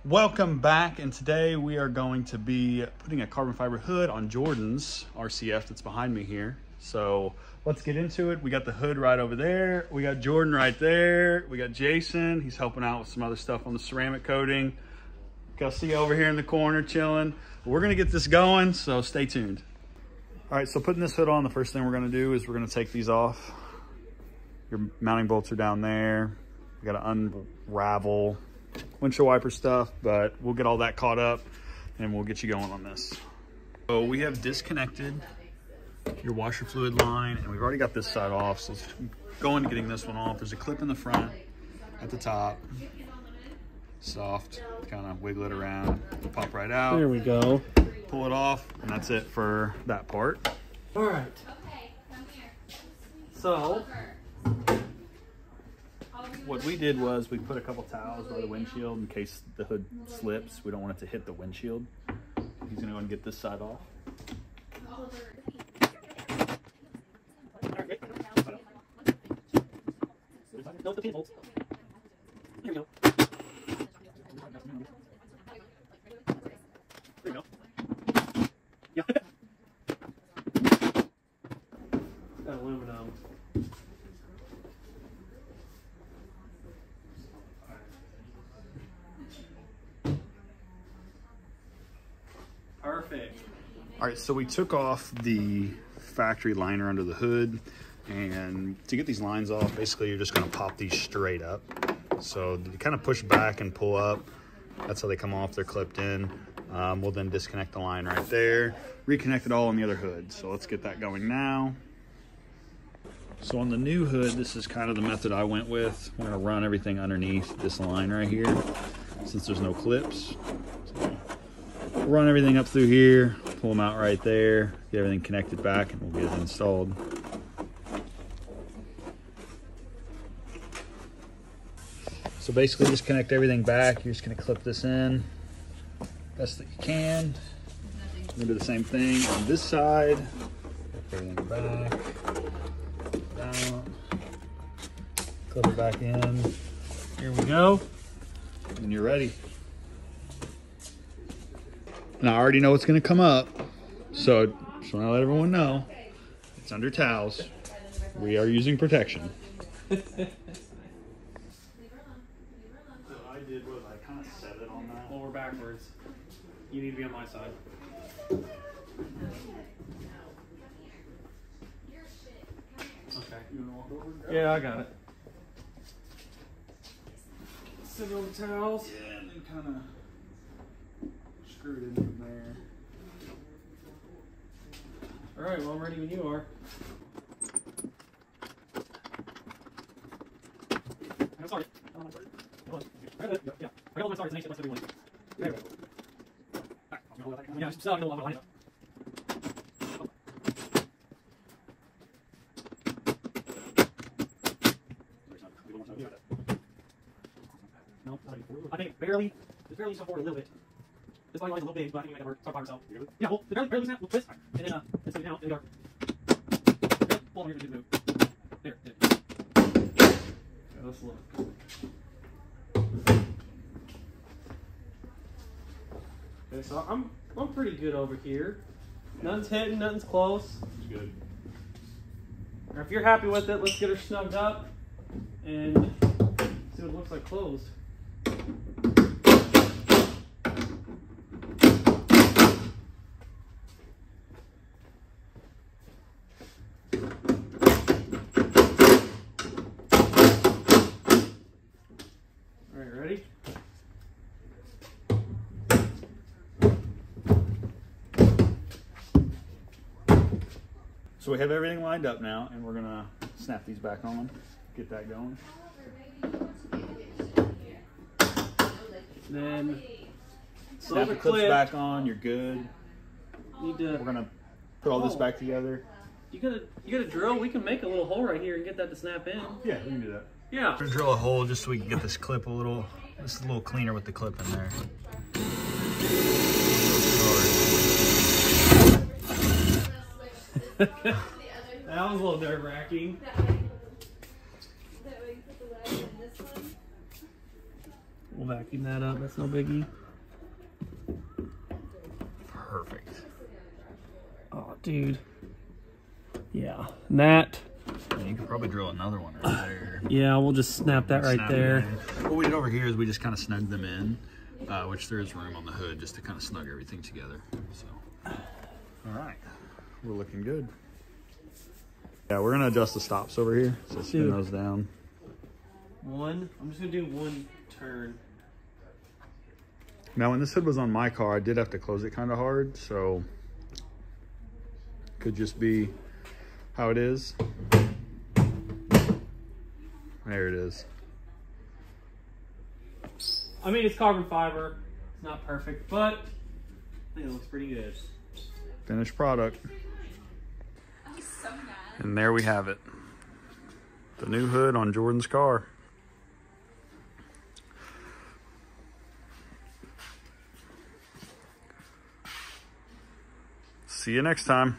Welcome back, and today we are going to be putting a carbon fiber hood on Jordan's RCF that's behind me here. So let's get into it. We got the hood right over there. We got Jordan right there. We got Jason. He's helping out with some other stuff on the ceramic coating. Gussie over here in the corner chilling. We're gonna get this going, so stay tuned. All right, so putting this hood on, the first thing we're gonna do is we're gonna take these off. Your mounting bolts are down there. We gotta unravel windshield wiper stuff, but we'll get all that caught up and we'll get you going on this. So we have disconnected your washer fluid line, and we've already got this side off, so let's go into getting this one off. There's a clip in the front at the top. Soft, kind of wiggle it around, pop right out. There we go. Pull it off, and that's it for that part. All right. So what we did was we put a couple towels by the windshield in case the hood slips. We don't want it to hit the windshield. He's gonna go and get this side off. Here we go. There you go. Yeah. That aluminum. Perfect. All right, so we took off the factory liner under the hood, and to get these lines off, basically you're just gonna pop these straight up. So you kind of push back and pull up. That's how they come off, they're clipped in. We'll then disconnect the line right there, reconnect it all on the other hood. So let's get that going now. So on the new hood, this is kind of the method I went with. We're gonna run everything underneath this line right here, since there's no clips. So run everything up through here, pull them out right there, get everything connected back, and we'll get it installed. So basically just connect everything back. You're just gonna clip this in best that you can. We're gonna do the same thing on this side. Clip everything back, down, clip it back in. Here we go, and you're ready. And I already know what's gonna come up, so just wanna let everyone know, it's under towels. We are using protection. So I did was I kind of set it on that. Well, we're backwards. You need to be on my side. Okay. You wanna walk over? Yeah, I got it. Sit on the towels. Yeah, and then kind of screw it in from there. All right, well, I'm ready when you are. I'm sorry. Yeah. I got my sorry. Let's do one. There we go. All right. Yeah, just still line up. No, I think it's barely so forward a little bit. This line line's a little big, but I think we can make that work. Start by ourselves. Yeah, well, barely snap. We'll twist, and then set it down, and we go. Pull on here to move. There. Yeah, let's look. Okay, so I'm pretty good over here. Nothing's hitting, nothing's close. It's good. Now, if you're happy with it, let's get her snugged up and see what it looks like closed. All right, ready? So we have everything lined up now, and we're gonna snap these back on, get that going. Then Snap the clips back on, you're good. Need to, We're gonna put all this back together. you got a drill? We can make a little hole right here and get that to snap in. Yeah, we can do that. Yeah. We're gonna drill a hole just so we can get this clip a little cleaner with the clip in there. That was a little nerve-wracking. We'll vacuum that up. That's no biggie. Perfect. Oh, dude. Yeah. And that. Yeah, you could probably drill another one right there. Yeah, we'll just snap that right there. What we did over here is we just kind of snugged them in, which there is room on the hood just to kind of snug everything together. So, all right, we're looking good. Yeah, we're gonna adjust the stops over here. So spin those down. I'm just gonna do one turn. Now, when this hood was on my car, I did have to close it kind of hard, so could just be how it is. There it is. I mean, it's carbon fiber. It's not perfect, but I think it looks pretty good. Finished product. I'm so mad. And there we have it. The new hood on Jordan's car. See you next time.